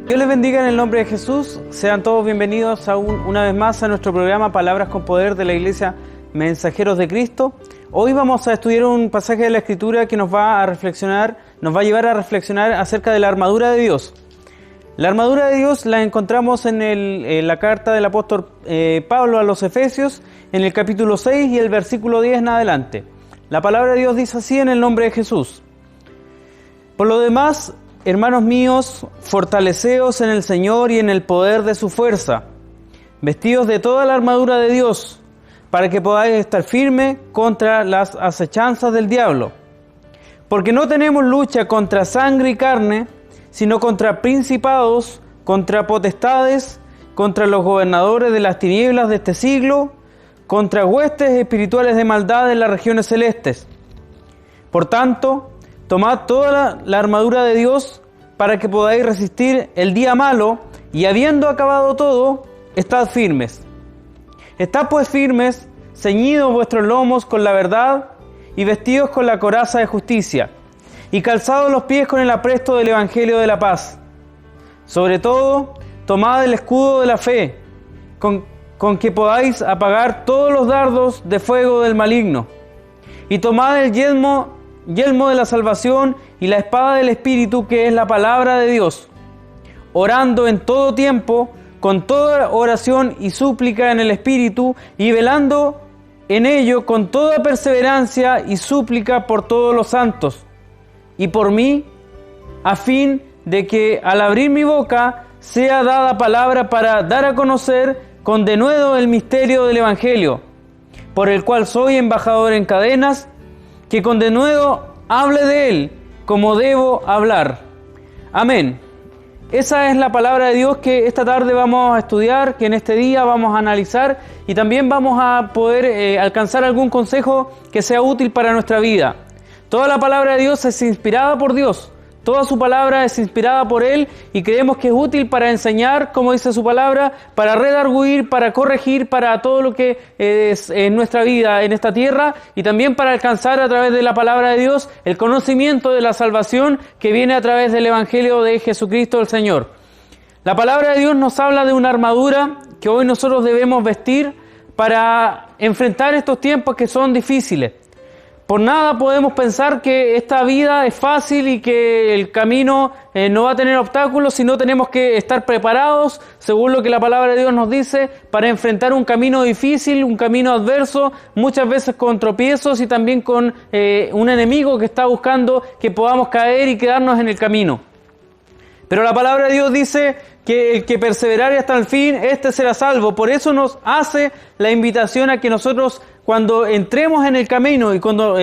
Dios les bendiga en el nombre de Jesús. Sean todos bienvenidos una vez más a nuestro programa Palabras con Poder de la Iglesia Mensajeros de Cristo. Hoy vamos a estudiar un pasaje de la Escritura que nos va a llevar a reflexionar acerca de la armadura de Dios. La armadura de Dios la encontramos en la carta del apóstol Pablo a los Efesios, en el capítulo 6 y el versículo 10 en adelante. La palabra de Dios dice así en el nombre de Jesús: Por lo demás, hermanos míos, fortaleceos en el Señor y en el poder de su fuerza, vestidos de toda la armadura de Dios, para que podáis estar firmes contra las acechanzas del diablo. Porque no tenemos lucha contra sangre y carne, sino contra principados, contra potestades, contra los gobernadores de las tinieblas de este siglo, contra huestes espirituales de maldad en las regiones celestes. Por tanto, tomad toda la armadura de Dios para que podáis resistir el día malo, y habiendo acabado todo, estad firmes. Estad pues firmes, ceñidos vuestros lomos con la verdad, y vestidos con la coraza de justicia, y calzados los pies con el apresto del Evangelio de la paz. Sobre todo, tomad el escudo de la fe, con que podáis apagar todos los dardos de fuego del maligno, y tomad el yelmo de la salvación y la espada del Espíritu, que es la palabra de Dios, orando en todo tiempo, con toda oración y súplica en el Espíritu, y velando en ello con toda perseverancia y súplica por todos los santos, y por mí, a fin de que al abrir mi boca sea dada palabra para dar a conocer con denuedo el misterio del Evangelio, por el cual soy embajador en cadenas, que con denuedo hable de él como debo hablar. Amén. Esa es la palabra de Dios que esta tarde vamos a estudiar, que en este día vamos a analizar, y también vamos a poder alcanzar algún consejo que sea útil para nuestra vida. Toda la palabra de Dios es inspirada por Dios. Toda su palabra es inspirada por Él, y creemos que es útil para enseñar, como dice su palabra, para redarguir, para corregir, para todo lo que es en nuestra vida, en esta tierra, y también para alcanzar a través de la palabra de Dios el conocimiento de la salvación que viene a través del Evangelio de Jesucristo el Señor. La palabra de Dios nos habla de una armadura que hoy nosotros debemos vestir para enfrentar estos tiempos que son difíciles. Por nada podemos pensar que esta vida es fácil y que el camino no va a tener obstáculos, sino tenemos que estar preparados, según lo que la palabra de Dios nos dice, para enfrentar un camino difícil, un camino adverso, muchas veces con tropiezos y también con un enemigo que está buscando que podamos caer y quedarnos en el camino. Pero la palabra de Dios dice que el que perseverare hasta el fin, este será salvo. Por eso nos hace la invitación a que nosotros, cuando entremos en el camino y cuando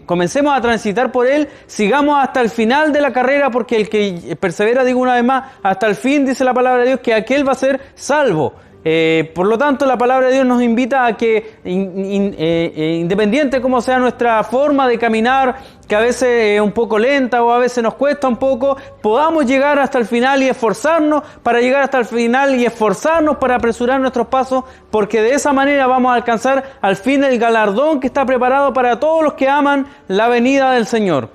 comencemos a transitar por él, sigamos hasta el final de la carrera, porque el que persevera, digo una vez más, hasta el fin, dice la palabra de Dios, que aquel va a ser salvo. Por lo tanto, la palabra de Dios nos invita a que, independiente como sea nuestra forma de caminar, que a veces es un poco lenta o a veces nos cuesta un poco, podamos llegar hasta el final y esforzarnos para llegar hasta el final y esforzarnos para apresurar nuestros pasos, porque de esa manera vamos a alcanzar al fin el galardón que está preparado para todos los que aman la venida del Señor.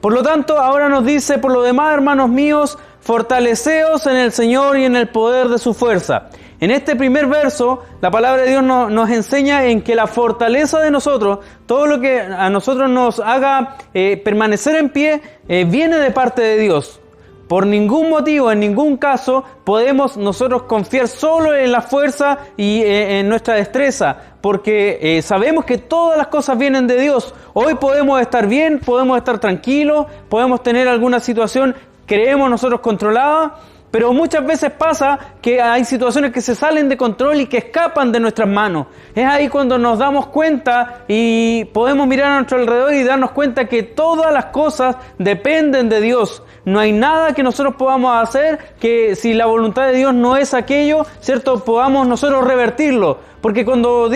Por lo tanto, ahora nos dice: por lo demás, hermanos míos, fortaleceos en el Señor y en el poder de su fuerza. En este primer verso, la palabra de Dios nos enseña en que la fortaleza de nosotros, todo lo que a nosotros nos haga permanecer en pie, viene de parte de Dios. Por ningún motivo, en ningún caso, podemos nosotros confiar solo en la fuerza y en nuestra destreza, porque sabemos que todas las cosas vienen de Dios. Hoy podemos estar bien, podemos estar tranquilos, podemos tener alguna situación, creemos nosotros, controlada, pero muchas veces pasa que hay situaciones que se salen de control y que escapan de nuestras manos. Es ahí cuando nos damos cuenta y podemos mirar a nuestro alrededor y darnos cuenta que todas las cosas dependen de Dios. No hay nada que nosotros podamos hacer que, si la voluntad de Dios no es aquello, ¿cierto?, podamos nosotros revertirlo. Porque cuando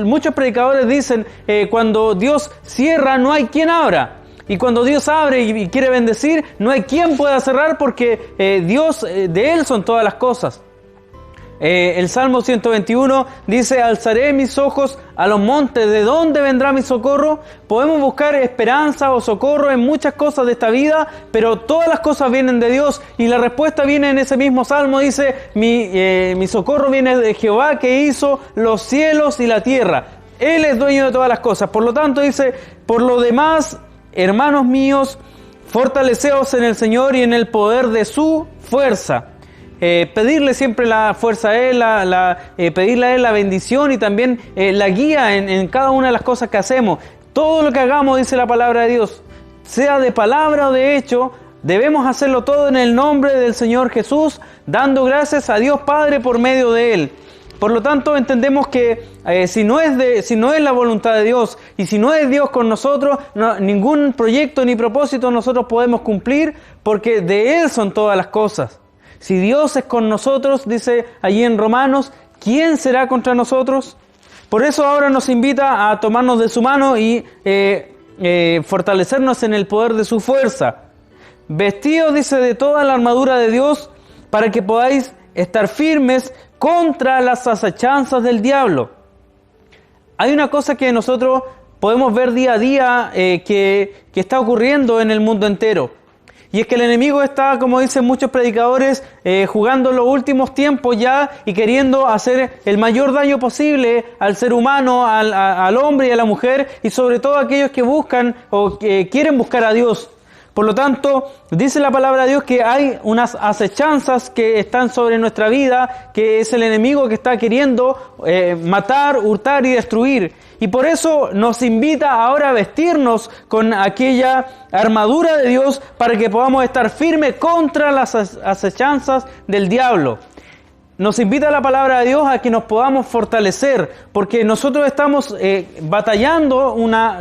muchos predicadores dicen, cuando Dios cierra, no hay quien abra. Y cuando Dios abre y quiere bendecir, no hay quien pueda cerrar, porque Dios, de Él son todas las cosas. El Salmo 121 dice: alzaré mis ojos a los montes, ¿de dónde vendrá mi socorro? Podemos buscar esperanza o socorro en muchas cosas de esta vida, pero todas las cosas vienen de Dios, y la respuesta viene en ese mismo Salmo. Dice: mi socorro viene de Jehová, que hizo los cielos y la tierra. Él es dueño de todas las cosas. Por lo tanto dice: por lo demás, hermanos míos, fortaleceos en el Señor y en el poder de su fuerza. Pedirle siempre la fuerza a Él, pedirle a Él la bendición y también la guía en cada una de las cosas que hacemos. Todo lo que hagamos, dice la palabra de Dios, sea de palabra o de hecho, debemos hacerlo todo en el nombre del Señor Jesús, dando gracias a Dios Padre por medio de Él. Por lo tanto, entendemos que si no es la voluntad de Dios y si no es Dios con nosotros, ningún proyecto ni propósito nosotros podemos cumplir, porque de Él son todas las cosas. Si Dios es con nosotros, dice allí en Romanos, ¿quién será contra nosotros? Por eso ahora nos invita a tomarnos de su mano y fortalecernos en el poder de su fuerza. Vestidos, dice, de toda la armadura de Dios, para que podáis estar firmes contra las acechanzas del diablo. Hay una cosa que nosotros podemos ver día a día que está ocurriendo en el mundo entero. Y es que el enemigo está, como dicen muchos predicadores, jugando los últimos tiempos ya y queriendo hacer el mayor daño posible al ser humano, al hombre y a la mujer, y sobre todo a aquellos que buscan o que quieren buscar a Dios. Por lo tanto, dice la palabra de Dios que hay unas acechanzas que están sobre nuestra vida, que es el enemigo que está queriendo matar, hurtar y destruir. Y por eso nos invita ahora a vestirnos con aquella armadura de Dios para que podamos estar firmes contra las acechanzas del diablo. Nos invita la palabra de Dios a que nos podamos fortalecer, porque nosotros estamos batallando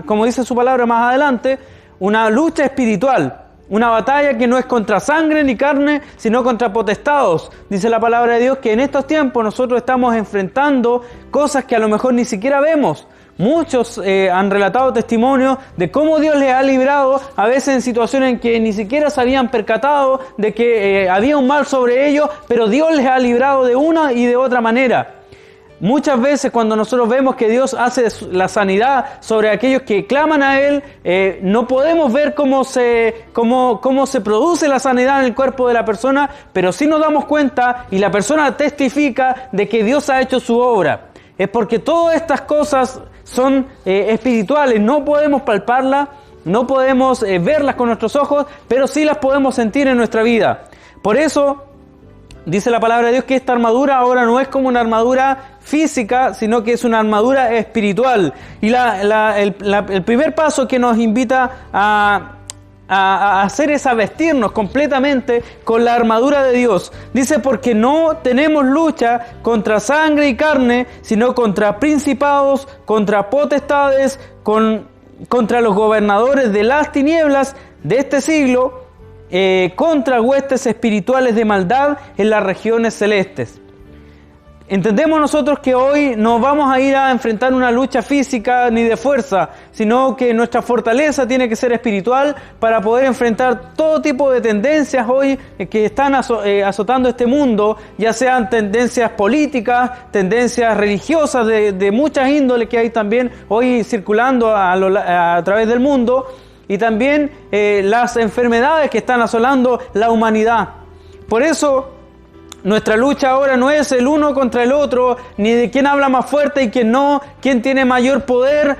como dice su palabra más adelante, una lucha espiritual, una batalla que no es contra sangre ni carne, sino contra potestados. Dice la palabra de Dios que en estos tiempos nosotros estamos enfrentando cosas que a lo mejor ni siquiera vemos. Muchos han relatado testimonios de cómo Dios les ha librado, a veces en situaciones en que ni siquiera se habían percatado de que había un mal sobre ellos, pero Dios les ha librado de una y de otra manera. Muchas veces cuando nosotros vemos que Dios hace la sanidad sobre aquellos que claman a Él, no podemos ver cómo se produce la sanidad en el cuerpo de la persona, pero sí nos damos cuenta y la persona testifica de que Dios ha hecho su obra. Es porque todas estas cosas son espirituales, no podemos palparlas, no podemos verlas con nuestros ojos, pero sí las podemos sentir en nuestra vida. Por eso dice la palabra de Dios que esta armadura ahora no es como una armadura física, sino que es una armadura espiritual. Y el primer paso que nos invita a hacer es a vestirnos completamente con la armadura de Dios. Dice: porque no tenemos lucha contra sangre y carne, sino contra principados, contra potestades, contra los gobernadores de las tinieblas de este siglo, contra huestes espirituales de maldad en las regiones celestes. Entendemos nosotros que hoy no vamos a ir a enfrentar una lucha física ni de fuerza, sino que nuestra fortaleza tiene que ser espiritual para poder enfrentar todo tipo de tendencias hoy que están azotando este mundo, ya sean tendencias políticas, tendencias religiosas de muchas índoles que hay también hoy circulando a través del mundo, y también las enfermedades que están asolando la humanidad. Por eso nuestra lucha ahora no es el uno contra el otro, ni de quién habla más fuerte y quién no, quién tiene mayor poder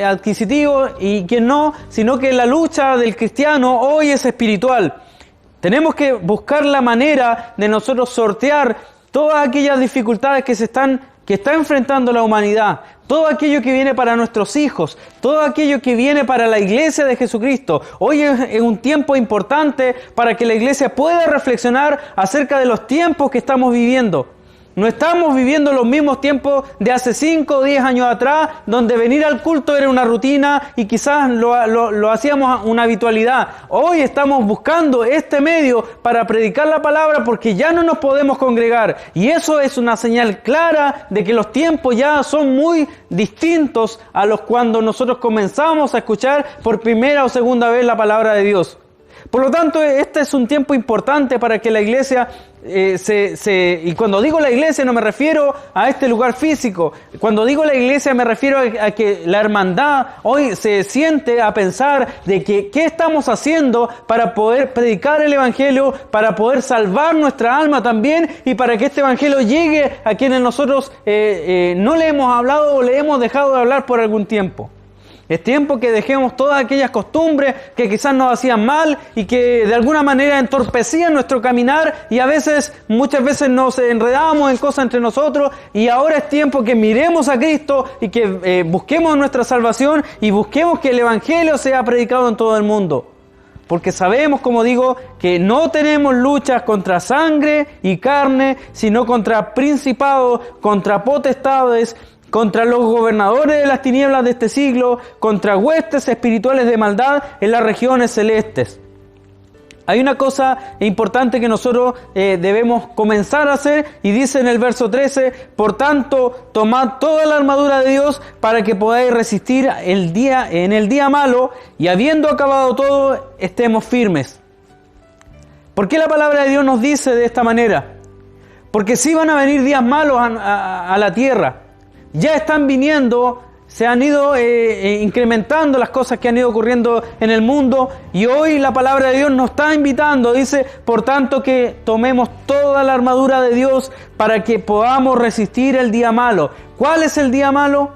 adquisitivo y quién no, sino que la lucha del cristiano hoy es espiritual. Tenemos que buscar la manera de nosotros sortear todas aquellas dificultades que está enfrentando la humanidad, todo aquello que viene para nuestros hijos, todo aquello que viene para la iglesia de Jesucristo. Hoy es un tiempo importante para que la iglesia pueda reflexionar acerca de los tiempos que estamos viviendo. No estamos viviendo los mismos tiempos de hace 5 o 10 años atrás, donde venir al culto era una rutina y quizás lo hacíamos una habitualidad. Hoy estamos buscando este medio para predicar la palabra porque ya no nos podemos congregar. Y eso es una señal clara de que los tiempos ya son muy distintos a los cuando nosotros comenzamos a escuchar por primera o segunda vez la palabra de Dios. Por lo tanto, este es un tiempo importante para que la iglesia y cuando digo la iglesia no me refiero a este lugar físico. Cuando digo la iglesia me refiero a que la hermandad hoy se siente a pensar de que qué estamos haciendo para poder predicar el evangelio, para poder salvar nuestra alma también y para que este evangelio llegue a quienes nosotros no le hemos hablado o le hemos dejado de hablar por algún tiempo. Es tiempo que dejemos todas aquellas costumbres que quizás nos hacían mal y que de alguna manera entorpecían nuestro caminar y muchas veces nos enredamos en cosas entre nosotros, y ahora es tiempo que miremos a Cristo y que busquemos nuestra salvación y busquemos que el evangelio sea predicado en todo el mundo. Porque sabemos, como digo, que no tenemos luchas contra sangre y carne, sino contra principados, contra potestades, contra los gobernadores de las tinieblas de este siglo, contra huestes espirituales de maldad en las regiones celestes. Hay una cosa importante que nosotros debemos comenzar a hacer, y dice en el verso 13, por tanto, tomad toda la armadura de Dios para que podáis resistir en el día malo, y habiendo acabado todo, estemos firmes. ¿Por qué la palabra de Dios nos dice de esta manera? Porque sí van a venir días malos a la tierra. Ya están viniendo, se han ido incrementando las cosas que han ido ocurriendo en el mundo, y hoy la palabra de Dios nos está invitando, dice, por tanto que tomemos toda la armadura de Dios para que podamos resistir el día malo. ¿Cuál es el día malo?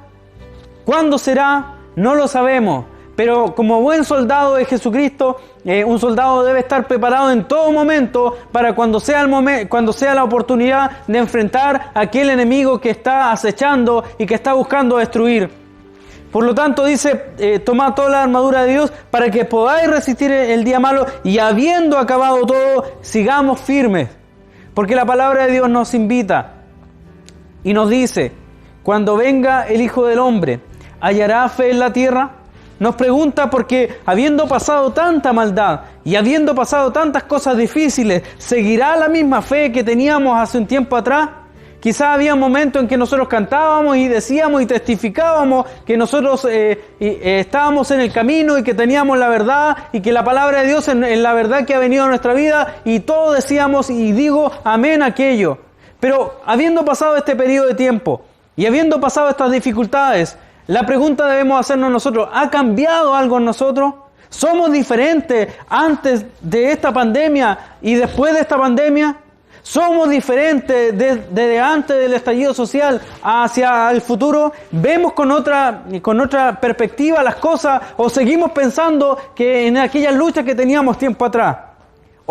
¿Cuándo será? No lo sabemos. Pero como buen soldado de Jesucristo, un soldado debe estar preparado en todo momento para cuando sea la oportunidad de enfrentar a aquel enemigo que está acechando y que está buscando destruir. Por lo tanto dice, tomad toda la armadura de Dios para que podáis resistir el día malo, y habiendo acabado todo, sigamos firmes. Porque la palabra de Dios nos invita y nos dice, cuando venga el Hijo del Hombre, ¿hallará fe en la tierra? Nos pregunta porque habiendo pasado tanta maldad y habiendo pasado tantas cosas difíciles, ¿seguirá la misma fe que teníamos hace un tiempo atrás? Quizás había momentos en que nosotros cantábamos y decíamos y testificábamos que nosotros estábamos en el camino y que teníamos la verdad y que la palabra de Dios es la verdad que ha venido a nuestra vida, y todos decíamos y digo amén a aquello. Pero habiendo pasado este periodo de tiempo y habiendo pasado estas dificultades, la pregunta debemos hacernos nosotros, ¿ha cambiado algo en nosotros? ¿Somos diferentes antes de esta pandemia y después de esta pandemia? ¿Somos diferentes desde antes del estallido social hacia el futuro? ¿Vemos con otra perspectiva las cosas o seguimos pensando que en aquellas luchas que teníamos tiempo atrás?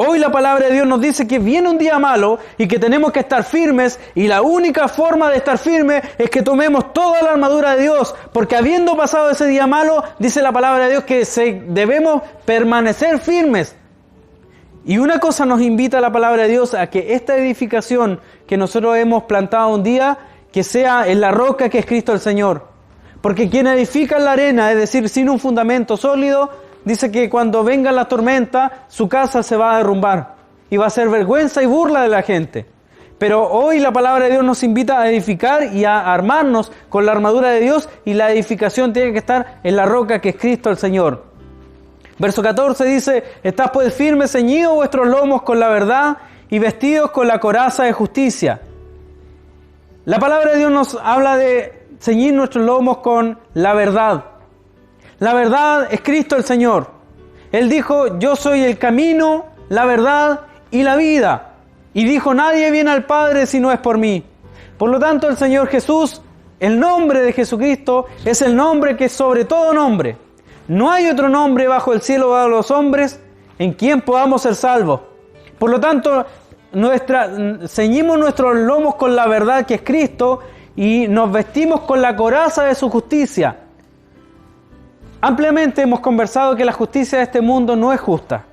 Hoy la palabra de Dios nos dice que viene un día malo y que tenemos que estar firmes, y la única forma de estar firmes es que tomemos toda la armadura de Dios, porque habiendo pasado ese día malo, dice la palabra de Dios que debemos permanecer firmes. Y una cosa nos invita la palabra de Dios a que esta edificación que nosotros hemos plantado un día, que sea en la roca que es Cristo el Señor. Porque quien edifica en la arena, es decir, sin un fundamento sólido, dice que cuando venga la tormenta, su casa se va a derrumbar y va a ser vergüenza y burla de la gente. Pero hoy la palabra de Dios nos invita a edificar y a armarnos con la armadura de Dios, y la edificación tiene que estar en la roca que es Cristo el Señor. Verso 14 dice, estad pues firmes, ceñidos vuestros lomos con la verdad y vestidos con la coraza de justicia. La palabra de Dios nos habla de ceñir nuestros lomos con la verdad. La verdad es Cristo el Señor. Él dijo, yo soy el camino, la verdad y la vida. Y dijo, nadie viene al Padre si no es por mí. Por lo tanto, el Señor Jesús, el nombre de Jesucristo, es el nombre que es sobre todo nombre. No hay otro nombre bajo el cielo dado a los hombres en quien podamos ser salvos. Por lo tanto, ceñimos nuestros lomos con la verdad que es Cristo, y nos vestimos con la coraza de su justicia. Ampliamente hemos conversado que la justicia de este mundo no es justa.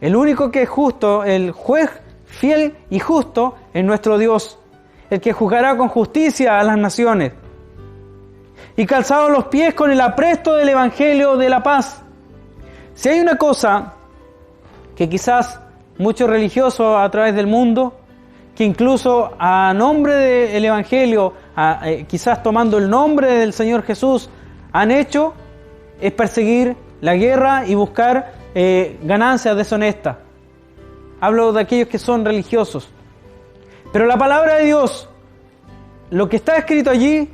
El único que es justo, el juez fiel y justo, es nuestro Dios, el que juzgará con justicia a las naciones. Y calzados los pies con el apresto del Evangelio de la paz. Si hay una cosa que quizás muchos religiosos a través del mundo, que incluso a nombre del Evangelio, quizás tomando el nombre del Señor Jesús, han hecho, es perseguir la guerra y buscar ganancias deshonestas. Hablo de aquellos que son religiosos. Pero la palabra de Dios, lo que está escrito allí,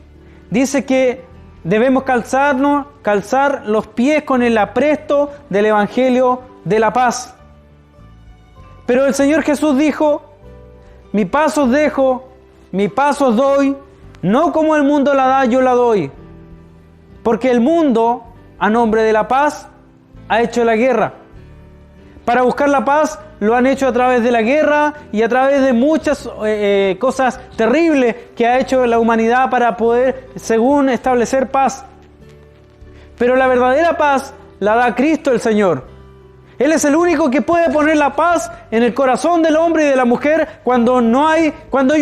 dice que debemos calzar los pies con el apresto del Evangelio de la paz. Pero el Señor Jesús dijo: mi paz os dejo, mi paz os doy, no como el mundo la da, yo la doy. Porque el mundo, a nombre de la paz, ha hecho la guerra. Para buscar la paz lo han hecho a través de la guerra y a través de muchas cosas terribles que ha hecho la humanidad para poder, según, establecer paz. Pero la verdadera paz la da Cristo el Señor. Él es el único que puede poner la paz en el corazón del hombre y de la mujer cuando hay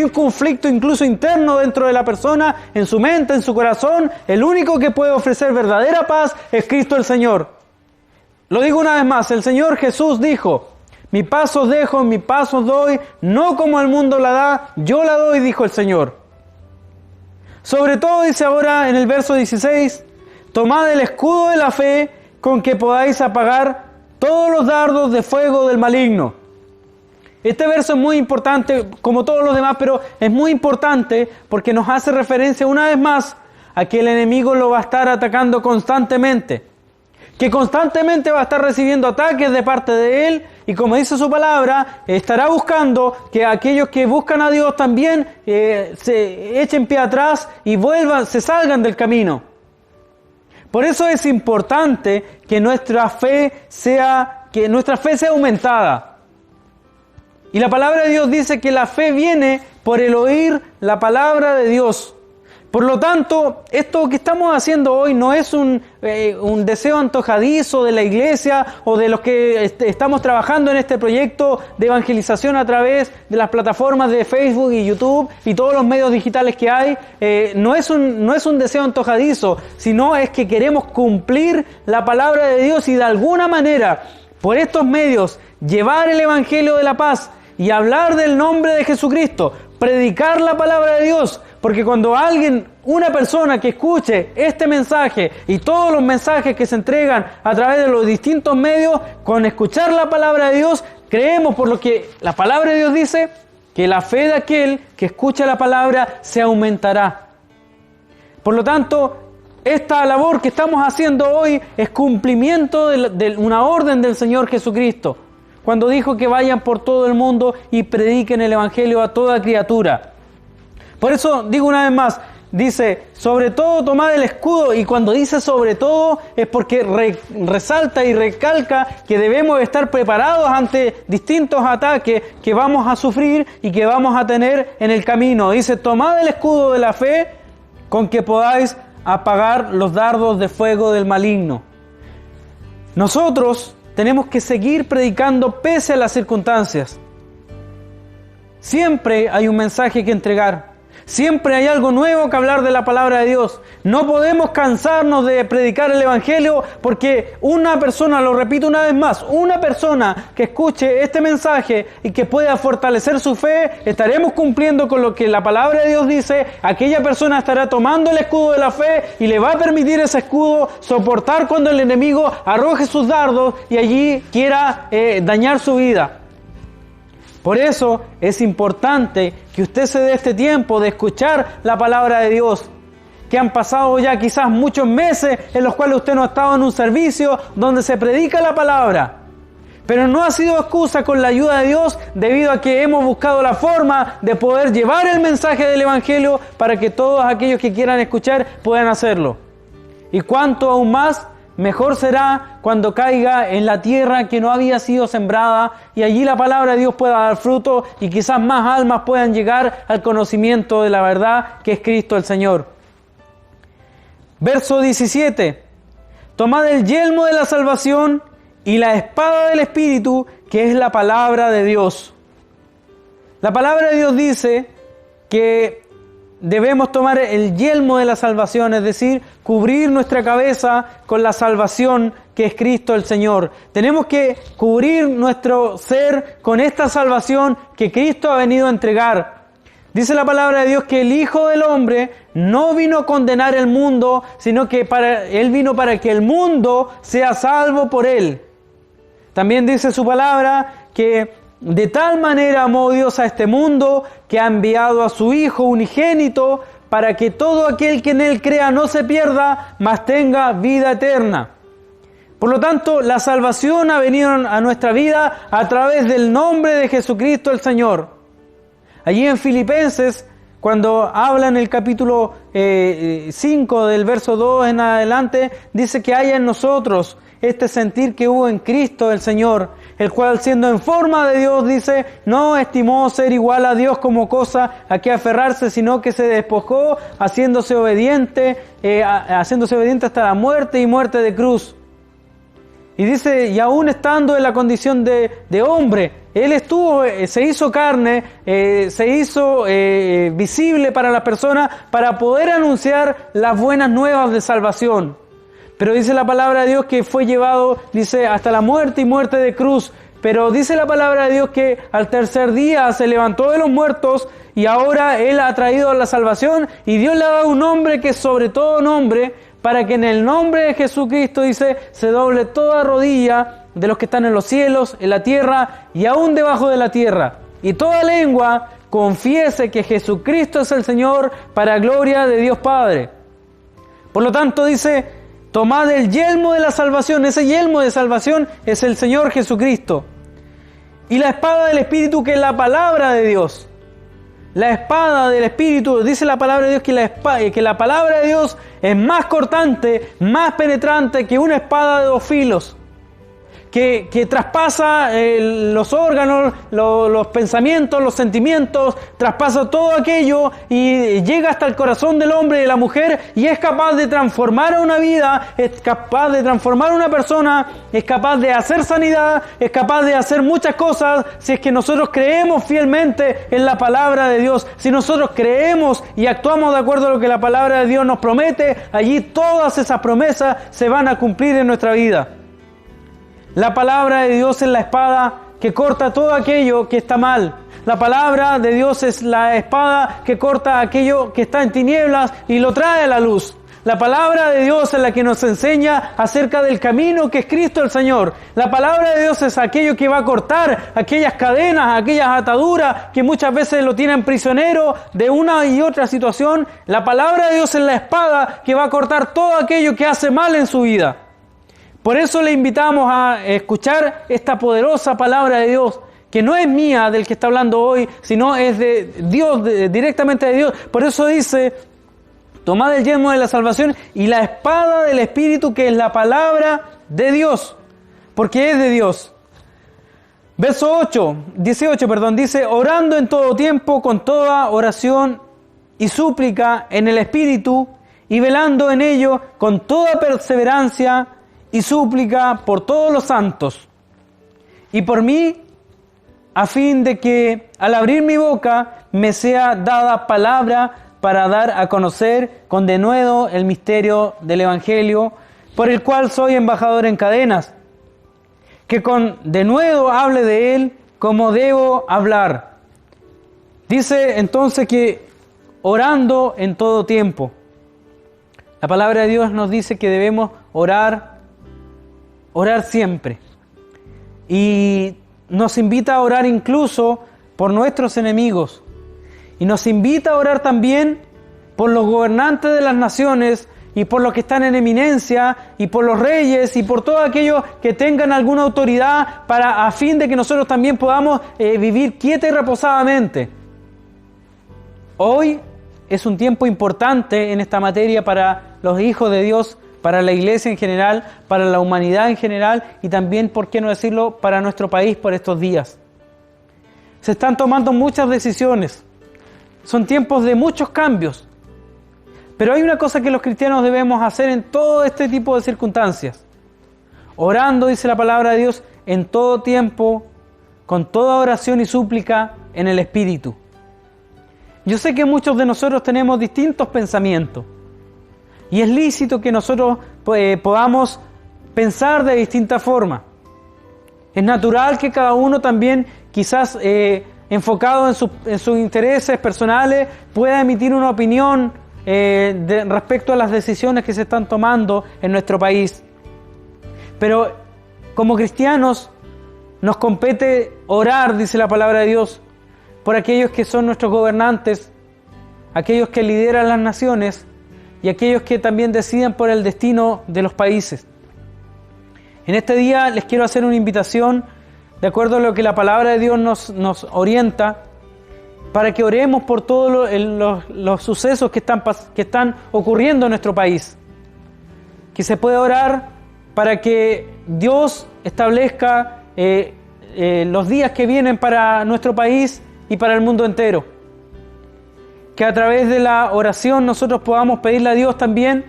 un conflicto incluso interno dentro de la persona, en su mente, en su corazón. El único que puede ofrecer verdadera paz es Cristo el Señor. Lo digo una vez más, el Señor Jesús dijo: mi paz os dejo, mi paz os doy, no como el mundo la da, yo la doy, dijo el Señor. Sobre todo dice ahora en el verso 16, tomad el escudo de la fe con que podáis apagar todos los dardos de fuego del maligno. Este verso es muy importante, como todos los demás, pero es muy importante porque nos hace referencia una vez más a que el enemigo lo va a estar atacando constantemente. Que constantemente va a estar recibiendo ataques de parte de él y, como dice su palabra, estará buscando que aquellos que buscan a Dios también se echen pie atrás y se salgan del camino. Por eso es importante que nuestra fe sea aumentada. Y la palabra de Dios dice que la fe viene por el oír la palabra de Dios. Por lo tanto, esto que estamos haciendo hoy no es un deseo antojadizo de la iglesia o de los que estamos trabajando en este proyecto de evangelización a través de las plataformas de Facebook y YouTube y todos los medios digitales que hay. No es un deseo antojadizo, sino es que queremos cumplir la palabra de Dios y de alguna manera, por estos medios, llevar el Evangelio de la paz y hablar del nombre de Jesucristo, predicar la palabra de Dios. Porque cuando una persona que escuche este mensaje y todos los mensajes que se entregan a través de los distintos medios, con escuchar la palabra de Dios, creemos por lo que la palabra de Dios dice, que la fe de aquel que escucha la palabra se aumentará. Por lo tanto, esta labor que estamos haciendo hoy es cumplimiento de una orden del Señor Jesucristo, cuando dijo que vayan por todo el mundo y prediquen el Evangelio a toda criatura. Por eso digo una vez más, dice, sobre todo tomad el escudo, y cuando dice sobre todo es porque resalta y recalca que debemos estar preparados ante distintos ataques que vamos a sufrir y que vamos a tener en el camino. Dice, tomad el escudo de la fe con que podáis apagar los dardos de fuego del maligno. Nosotros tenemos que seguir predicando pese a las circunstancias. Siempre hay un mensaje que entregar. Siempre hay algo nuevo que hablar de la palabra de Dios. No podemos cansarnos de predicar el Evangelio porque una persona, lo repito una vez más, una persona que escuche este mensaje y que pueda fortalecer su fe, estaremos cumpliendo con lo que la palabra de Dios dice. Aquella persona estará tomando el escudo de la fe y le va a permitir ese escudo soportar cuando el enemigo arroje sus dardos y allí quiera dañar su vida. Por eso es importante que usted se dé este tiempo de escuchar la palabra de Dios, que han pasado ya quizás muchos meses en los cuales usted no ha estado en un servicio donde se predica la palabra. Pero no ha sido excusa con la ayuda de Dios, debido a que hemos buscado la forma de poder llevar el mensaje del Evangelio para que todos aquellos que quieran escuchar puedan hacerlo. Y cuánto aún más, mejor será cuando caiga en la tierra que no había sido sembrada y allí la palabra de Dios pueda dar fruto y quizás más almas puedan llegar al conocimiento de la verdad que es Cristo el Señor. Verso 17. Tomad el yelmo de la salvación y la espada del Espíritu, que es la palabra de Dios. La palabra de Dios dice que debemos tomar el yelmo de la salvación, es decir, cubrir nuestra cabeza con la salvación que es Cristo el Señor. Tenemos que cubrir nuestro ser con esta salvación que Cristo ha venido a entregar. Dice la palabra de Dios que el Hijo del Hombre no vino a condenar el mundo, sino que Él vino para que el mundo sea salvo por Él. También dice su palabra que de tal manera amó Dios a este mundo que ha enviado a su Hijo unigénito para que todo aquel que en Él crea no se pierda, mas tenga vida eterna. Por lo tanto, la salvación ha venido a nuestra vida a través del nombre de Jesucristo el Señor. Allí en Filipenses, cuando habla en el capítulo 5 del verso 2 en adelante, dice que haya en nosotros este sentir que hubo en Cristo el Señor, el cual siendo en forma de Dios, dice, no estimó ser igual a Dios como cosa a que aferrarse, sino que se despojó, haciéndose obediente hasta la muerte y muerte de cruz. Y dice, y aún estando en la condición de hombre, Él se hizo carne, se hizo visible para las personas para poder anunciar las buenas nuevas de salvación. Pero dice la palabra de Dios que fue llevado, dice, hasta la muerte y muerte de cruz. Pero dice la palabra de Dios que al tercer día se levantó de los muertos y ahora Él ha traído la salvación y Dios le ha dado un nombre que es sobre todo nombre, para que en el nombre de Jesucristo, dice, se doble toda rodilla de los que están en los cielos, en la tierra y aún debajo de la tierra. Y toda lengua confiese que Jesucristo es el Señor para gloria de Dios Padre. Por lo tanto, dice, tomad el yelmo de la salvación. Ese yelmo de salvación es el Señor Jesucristo. Y la espada del Espíritu, que es la palabra de Dios. La espada del Espíritu, dice la palabra de Dios que la palabra de Dios es más cortante, más penetrante que una espada de 2 filos. Que traspasa los órganos, los pensamientos, los sentimientos, traspasa todo aquello y llega hasta el corazón del hombre y de la mujer y es capaz de transformar a una vida, es capaz de transformar a una persona, es capaz de hacer sanidad, es capaz de hacer muchas cosas si es que nosotros creemos fielmente en la palabra de Dios. Si nosotros creemos y actuamos de acuerdo a lo que la palabra de Dios nos promete, allí todas esas promesas se van a cumplir en nuestra vida. La palabra de Dios es la espada que corta todo aquello que está mal. La palabra de Dios es la espada que corta aquello que está en tinieblas y lo trae a la luz. La palabra de Dios es la que nos enseña acerca del camino que es Cristo el Señor. La palabra de Dios es aquello que va a cortar aquellas cadenas, aquellas ataduras que muchas veces lo tienen prisionero de una y otra situación. La palabra de Dios es la espada que va a cortar todo aquello que hace mal en su vida. Por eso le invitamos a escuchar esta poderosa palabra de Dios, que no es mía del que está hablando hoy, sino es de Dios, directamente de Dios. Por eso dice, tomad el yelmo de la salvación y la espada del Espíritu, que es la palabra de Dios, porque es de Dios. Verso 18, dice, orando en todo tiempo, con toda oración y súplica en el Espíritu, y velando en ello con toda perseverancia y súplica por todos los santos, y por mí, a fin de que al abrir mi boca me sea dada palabra para dar a conocer con denuedo el misterio del Evangelio, por el cual soy embajador en cadenas, que con denuedo hable de él como debo hablar. Dice entonces que orando en todo tiempo. La palabra de Dios nos dice que debemos orar siempre. Y nos invita a orar incluso por nuestros enemigos. Y nos invita a orar también por los gobernantes de las naciones y por los que están en eminencia y por los reyes y por todos aquellos que tengan alguna autoridad a fin de que nosotros también podamos vivir quieta y reposadamente. Hoy es un tiempo importante en esta materia para los hijos de Dios, para la iglesia en general, para la humanidad en general y también, por qué no decirlo, para nuestro país por estos días. Se están tomando muchas decisiones. Son tiempos de muchos cambios. Pero hay una cosa que los cristianos debemos hacer en todo este tipo de circunstancias. Orando, dice la palabra de Dios, en todo tiempo, con toda oración y súplica en el Espíritu. Yo sé que muchos de nosotros tenemos distintos pensamientos. Y es lícito que nosotros podamos pensar de distinta forma. Es natural que cada uno también, quizás enfocado en sus intereses personales, pueda emitir una opinión respecto a las decisiones que se están tomando en nuestro país. Pero como cristianos Nos compete orar, dice la palabra de Dios, por aquellos que son nuestros gobernantes, aquellos que lideran las naciones y aquellos que también deciden por el destino de los países. En este día les quiero hacer una invitación, de acuerdo a lo que la palabra de Dios nos orienta, para que oremos por todos los sucesos que están ocurriendo en nuestro país. Que se pueda orar para que Dios establezca los días que vienen para nuestro país y para el mundo entero. Que a través de la oración nosotros podamos pedirle a Dios también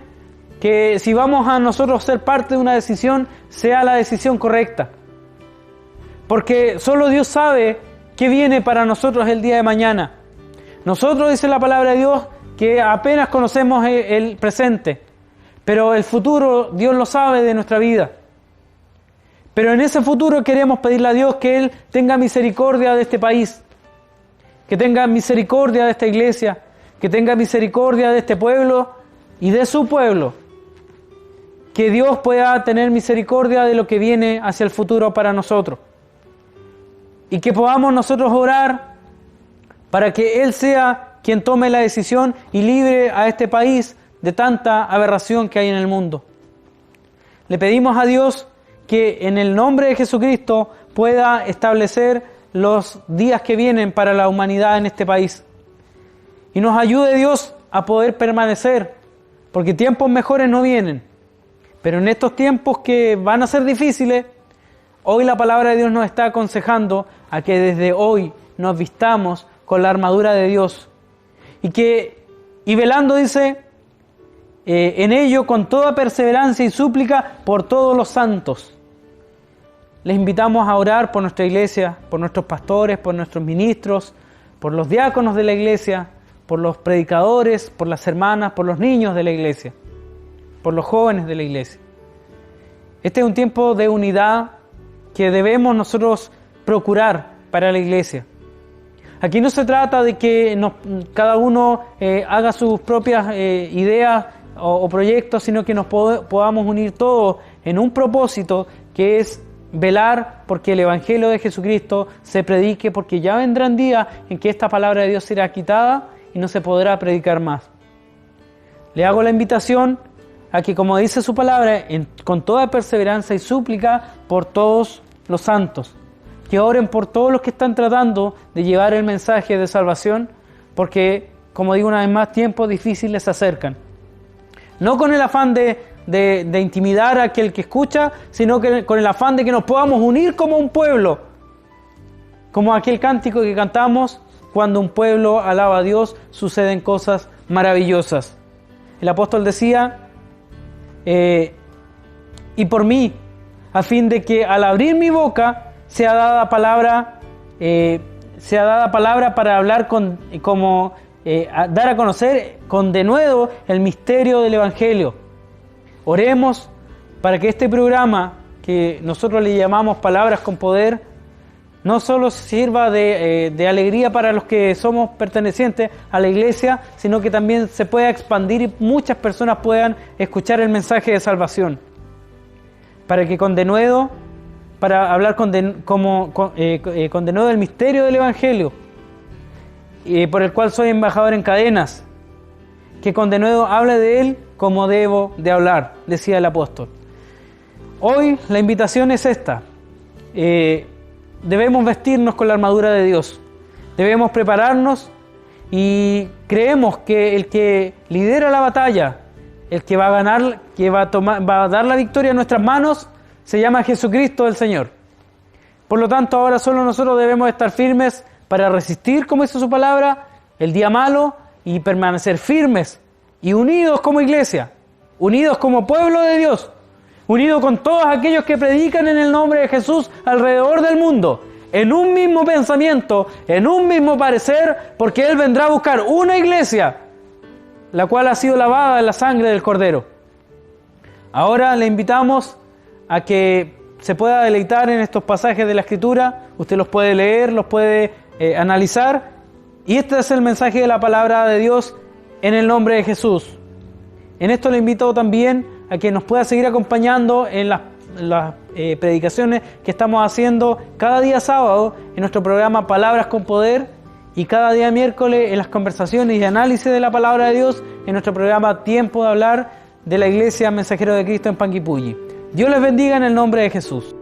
que si vamos a nosotros ser parte de una decisión, sea la decisión correcta. Porque solo Dios sabe qué viene para nosotros el día de mañana. Nosotros, dice la palabra de Dios, que apenas conocemos el presente, pero el futuro Dios lo sabe de nuestra vida. Pero en ese futuro queremos pedirle a Dios que Él tenga misericordia de este país, que tenga misericordia de esta iglesia, que tenga misericordia de este pueblo y de su pueblo. Que Dios pueda tener misericordia de lo que viene hacia el futuro para nosotros. Y que podamos nosotros orar para que Él sea quien tome la decisión y libre a este país de tanta aberración que hay en el mundo. Le pedimos a Dios que en el nombre de Jesucristo pueda establecer los días que vienen para la humanidad en este país. Y nos ayude Dios a poder permanecer, porque tiempos mejores no vienen. Pero en estos tiempos que van a ser difíciles, hoy la palabra de Dios nos está aconsejando a que desde hoy nos vistamos con la armadura de Dios. Y velando, dice, en ello con toda perseverancia y súplica por todos los santos. Les invitamos a orar por nuestra iglesia, por nuestros pastores, por nuestros ministros, por los diáconos de la iglesia, por los predicadores, por las hermanas, por los niños de la iglesia, por los jóvenes de la iglesia. Este es un tiempo de unidad que debemos nosotros procurar para la iglesia. Aquí no se trata de que cada uno haga sus propias ideas o proyectos, sino que nos podamos unir todos en un propósito que es velar porque el Evangelio de Jesucristo se predique, porque ya vendrán días en que esta palabra de Dios será quitada y no se podrá predicar más. Le hago la invitación a que, como dice su palabra, con toda perseverancia y súplica por todos los santos, que oren por todos los que están tratando de llevar el mensaje de salvación, porque, como digo una vez más, tiempos difíciles se acercan. No con el afán de intimidar a aquel que escucha, sino que con el afán de que nos podamos unir como un pueblo, como aquel cántico que cantamos: cuando un pueblo alaba a Dios, suceden cosas maravillosas. El apóstol decía, y por mí, a fin de que al abrir mi boca sea dada palabra para hablar dar a conocer con denuedo el misterio del Evangelio. Oremos para que este programa, que nosotros le llamamos Palabras con Poder, no solo sirva de alegría para los que somos pertenecientes a la iglesia, sino que también se pueda expandir y muchas personas puedan escuchar el mensaje de salvación. Para que con denuedo, para hablar con denuedo del misterio del Evangelio, por el cual soy embajador en cadenas, que con denuedo hable de él como debo de hablar, decía el apóstol. Hoy la invitación es esta. Debemos vestirnos con la armadura de Dios. Debemos prepararnos y creemos que el que lidera la batalla, el que va a ganar, que va a dar la victoria en nuestras manos, se llama Jesucristo el Señor. Por lo tanto, ahora solo nosotros debemos estar firmes para resistir, como dice su palabra, el día malo y permanecer firmes y unidos como iglesia, unidos como pueblo de Dios, unidos con todos aquellos que predican en el nombre de Jesús alrededor del mundo, en un mismo pensamiento, en un mismo parecer, porque Él vendrá a buscar una iglesia, la cual ha sido lavada en la sangre del Cordero. Ahora le invitamos a que se pueda deleitar en estos pasajes de la Escritura. Usted los puede leer, los puede analizar, y este es el mensaje de la palabra de Dios en el nombre de Jesús. En esto le invito también a que nos pueda seguir acompañando en las predicaciones que estamos haciendo cada día sábado en nuestro programa Palabras con Poder y cada día miércoles en las conversaciones y análisis de la Palabra de Dios en nuestro programa Tiempo de Hablar de la Iglesia Mensajero de Cristo en Panguipulli. Dios les bendiga en el nombre de Jesús.